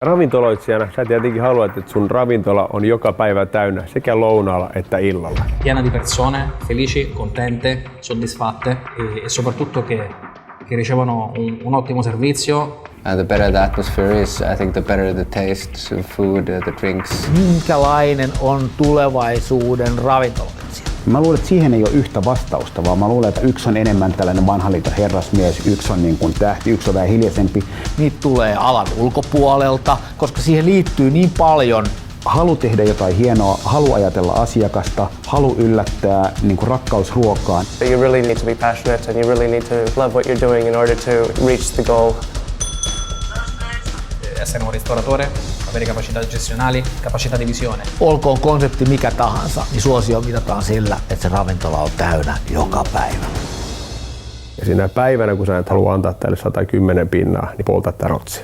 Ravintoloitsijana sä tietenkin haluat, että sun ravintola on joka päivä täynnä sekä lounaalla että illalla. Piena di persone felici, contente, soddisfatte e soprattutto che ricevono un ottimo servizio. The better the atmosphere is, I think the better the taste, the food, the drinks. Minkälainen on tulevaisuuden ravintoloitsija? Mä luulen, että siihen ei ole yhtä vastausta, vaan mä luulen, että yksi on enemmän tällainen vanhan liiton herrasmies, yksi on niin kuin tähti, yksi on vähän hiljaisempi. Niitä tulee alan ulkopuolelta, koska siihen liittyy niin paljon. Halu tehdä jotain hienoa, halu ajatella asiakasta, halu yllättää, niin kuin rakkaus ruokaan. You really need to be passionate and you really need to love what you're doing in order to reach the goal. Essere un ristoratore, avere capacità gestionali, capacità di visione. Olkoon konsepti mikä tahansa, niin suosio mitataan sillä, että se ravintola on täynnä joka päivä. Ja siinä päivänä, kun sä et halua antaa tälle 110 pinnaa, niin polta tää rotsi.